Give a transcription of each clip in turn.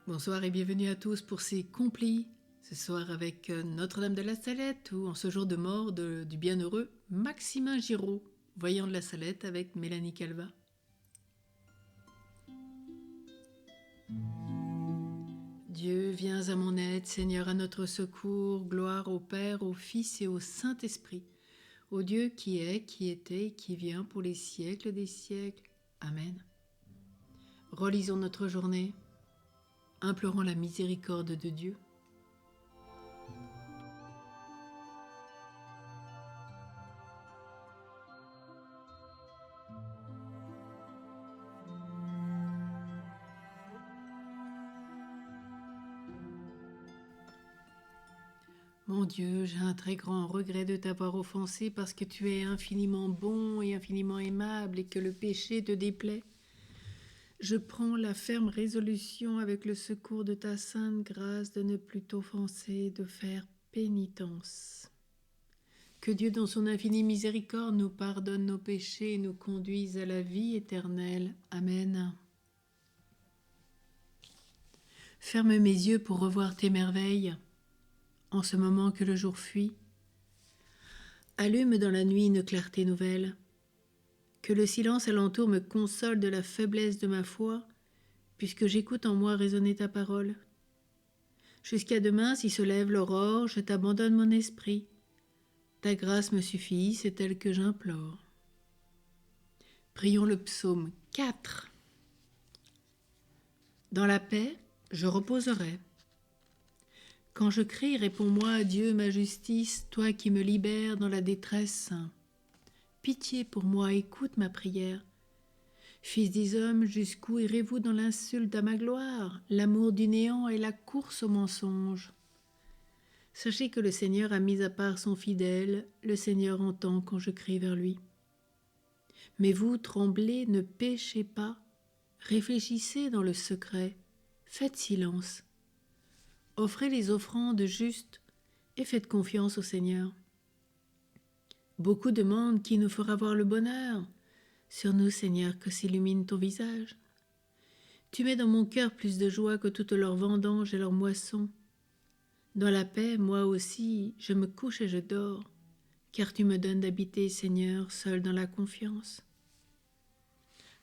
Bonsoir et bienvenue à tous pour ces complis. Ce soir avec Notre-Dame de la Salette ou en ce jour de mort du bienheureux Maximin Giraud, voyant de la Salette avec Mélanie Calva. Dieu, viens à mon aide, Seigneur, à notre secours, gloire au Père, au Fils et au Saint-Esprit, au Dieu qui est, qui était et qui vient pour les siècles des siècles. Amen. Relisons notre journée, implorons la miséricorde de Dieu. Mon Dieu, j'ai un très grand regret de t'avoir offensé parce que tu es infiniment bon et infiniment aimable et que le péché te déplaît. Je prends la ferme résolution avec le secours de ta sainte grâce de ne plus t'offenser, de faire pénitence. Que Dieu dans son infinie miséricorde nous pardonne nos péchés et nous conduise à la vie éternelle. Amen. Ferme mes yeux pour revoir tes merveilles. En ce moment que le jour fuit, allume dans la nuit une clarté nouvelle. Que le silence alentour me console de la faiblesse de ma foi, puisque j'écoute en moi résonner ta parole. Jusqu'à demain, si se lève l'aurore, je t'abandonne mon esprit. Ta grâce me suffit, c'est elle que j'implore. Prions le psaume 4. Dans la paix, je reposerai. Quand je crie, réponds-moi, Dieu, ma justice, toi qui me libères dans la détresse. Pitié pour moi, écoute ma prière. Fils des hommes, jusqu'où irez-vous dans l'insulte à ma gloire, l'amour du néant et la course au mensonge? Sachez que le Seigneur a mis à part son fidèle, le Seigneur entend quand je crie vers lui. Mais vous, tremblez, ne péchez pas, réfléchissez dans le secret, faites silence. Offrez les offrandes justes et faites confiance au Seigneur. Beaucoup demandent qui nous fera voir le bonheur. Sur nous, Seigneur, que s'illumine ton visage. Tu mets dans mon cœur plus de joie que toutes leurs vendanges et leurs moissons. Dans la paix, moi aussi, je me couche et je dors, car tu me donnes d'habiter, Seigneur, seul dans la confiance.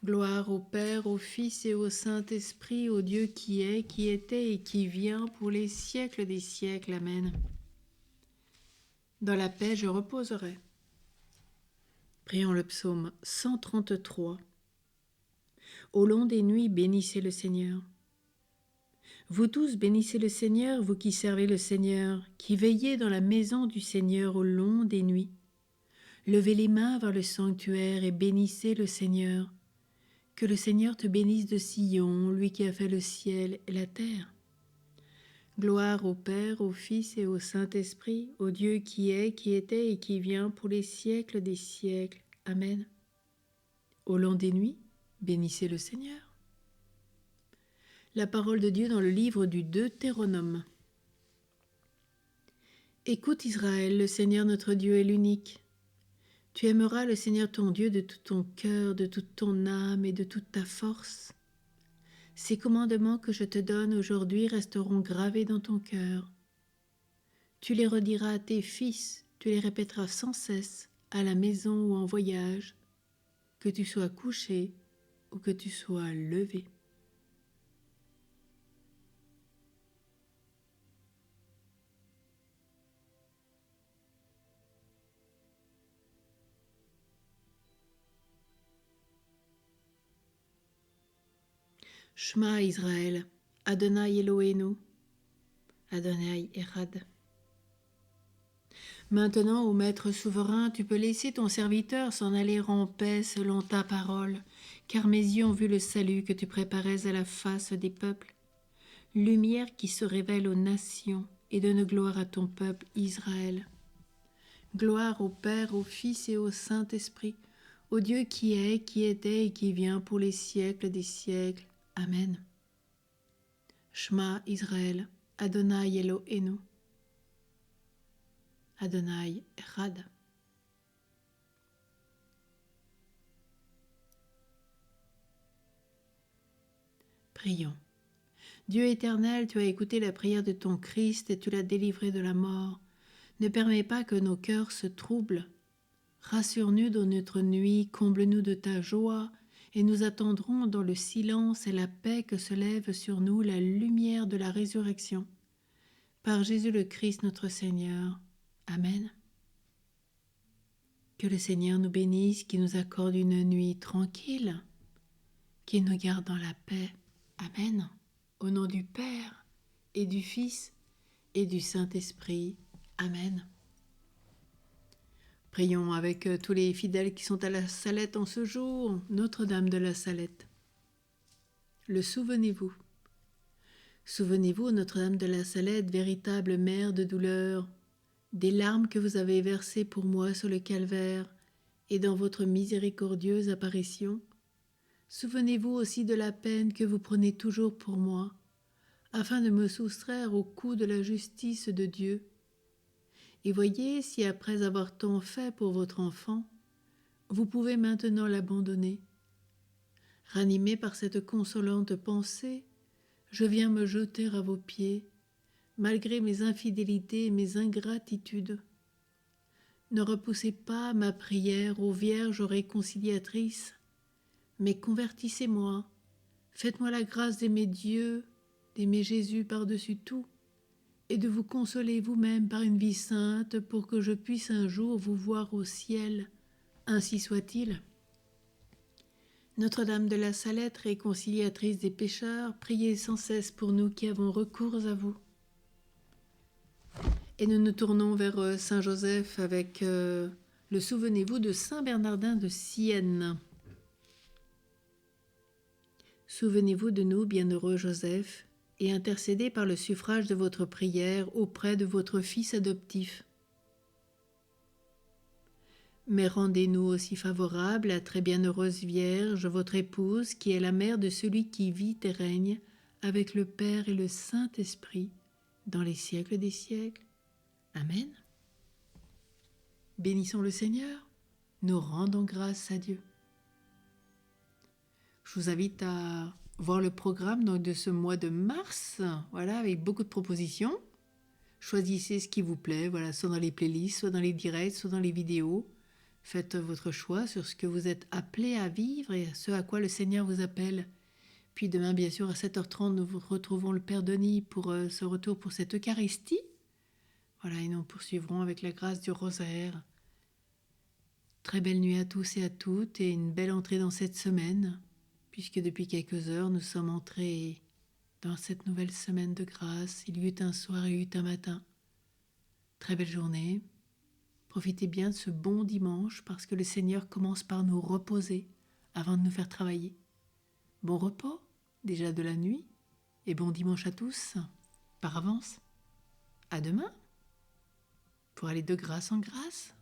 Gloire au Père, au Fils et au Saint-Esprit, au Dieu qui est, qui était et qui vient pour les siècles des siècles. Amen. Dans la paix, je reposerai. Prions le psaume 133. Au long des nuits, bénissez le Seigneur. Vous tous bénissez le Seigneur, vous qui servez le Seigneur, qui veillez dans la maison du Seigneur au long des nuits. Levez les mains vers le sanctuaire et bénissez le Seigneur. Que le Seigneur te bénisse de Sion, lui qui a fait le ciel et la terre. Gloire au Père, au Fils et au Saint-Esprit, au Dieu qui est, qui était et qui vient pour les siècles des siècles. Amen. Au long des nuits, bénissez le Seigneur. La parole de Dieu dans le livre du Deutéronome. Écoute Israël, le Seigneur notre Dieu est l'unique. Tu aimeras le Seigneur ton Dieu de tout ton cœur, de toute ton âme et de toute ta force. Ces commandements que je te donne aujourd'hui resteront gravés dans ton cœur. Tu les rediras à tes fils, tu les répéteras sans cesse, à la maison ou en voyage, que tu sois couché ou que tu sois levé. Shema Israël, Adonai Eloheinu, Adonai Echad. Maintenant, ô Maître souverain, tu peux laisser ton serviteur s'en aller en paix selon ta parole, car mes yeux ont vu le salut que tu préparais à la face des peuples, lumière qui se révèle aux nations et donne gloire à ton peuple Israël. Gloire au Père, au Fils et au Saint-Esprit, au Dieu qui est, qui était et qui vient pour les siècles des siècles. Amen. Shema Israël, Adonai Eloheinu, Adonai Echad. Prions. Dieu éternel, tu as écouté la prière de ton Christ et tu l'as délivré de la mort. Ne permets pas que nos cœurs se troublent. Rassure-nous dans notre nuit, comble-nous de ta joie, et nous attendrons dans le silence et la paix que se lève sur nous la lumière de la résurrection. Par Jésus le Christ notre Seigneur. Amen. Que le Seigneur nous bénisse, qui nous accorde une nuit tranquille, qui nous garde dans la paix. Amen. Au nom du Père et du Fils et du Saint-Esprit. Amen. Prions avec tous les fidèles qui sont à la Salette en ce jour, Notre-Dame de la Salette. Le souvenez-vous. Souvenez-vous, Notre-Dame de la Salette, véritable mère de douleur, des larmes que vous avez versées pour moi sur le calvaire et dans votre miséricordieuse apparition. Souvenez-vous aussi de la peine que vous prenez toujours pour moi, afin de me soustraire au coup de la justice de Dieu. Et voyez si après avoir tant fait pour votre enfant, vous pouvez maintenant l'abandonner. Ranimé par cette consolante pensée, je viens me jeter à vos pieds, malgré mes infidélités et mes ingratitudes. Ne repoussez pas ma prière ô Vierge réconciliatrice, mais convertissez-moi, faites-moi la grâce d'aimer Dieu, d'aimer Jésus par-dessus tout, et de vous consoler vous-même par une vie sainte pour que je puisse un jour vous voir au ciel. Ainsi soit-il. Notre-Dame de la Salette, réconciliatrice des pécheurs, priez sans cesse pour nous qui avons recours à vous. Et nous nous tournons vers Saint Joseph avec le souvenez-vous de Saint Bernardin de Sienne. Souvenez-vous de nous, bienheureux Joseph, et intercédez par le suffrage de votre prière auprès de votre Fils adoptif. Mais rendez-nous aussi favorables, la très bienheureuse Vierge, votre épouse, qui est la mère de celui qui vit et règne avec le Père et le Saint-Esprit, dans les siècles des siècles. Amen. Bénissons le Seigneur, nous rendons grâce à Dieu. Je vous invite à voir le programme donc, de ce mois de mars, voilà, avec beaucoup de propositions. Choisissez ce qui vous plaît, voilà, soit dans les playlists, soit dans les directs, soit dans les vidéos. Faites votre choix sur ce que vous êtes appelés à vivre et ce à quoi le Seigneur vous appelle. Puis demain, bien sûr, à 7h30, nous retrouvons le Père Denis pour ce retour pour cette Eucharistie. Voilà, et nous poursuivrons avec la grâce du rosaire. Très belle nuit à tous et à toutes et une belle entrée dans cette semaine, puisque depuis quelques heures, nous sommes entrés dans cette nouvelle semaine de grâce. Il y eut un soir et il y eut un matin. Très belle journée. Profitez bien de ce bon dimanche parce que le Seigneur commence par nous reposer avant de nous faire travailler. Bon repos, déjà de la nuit, et bon dimanche à tous, par avance. À demain, pour aller de grâce en grâce.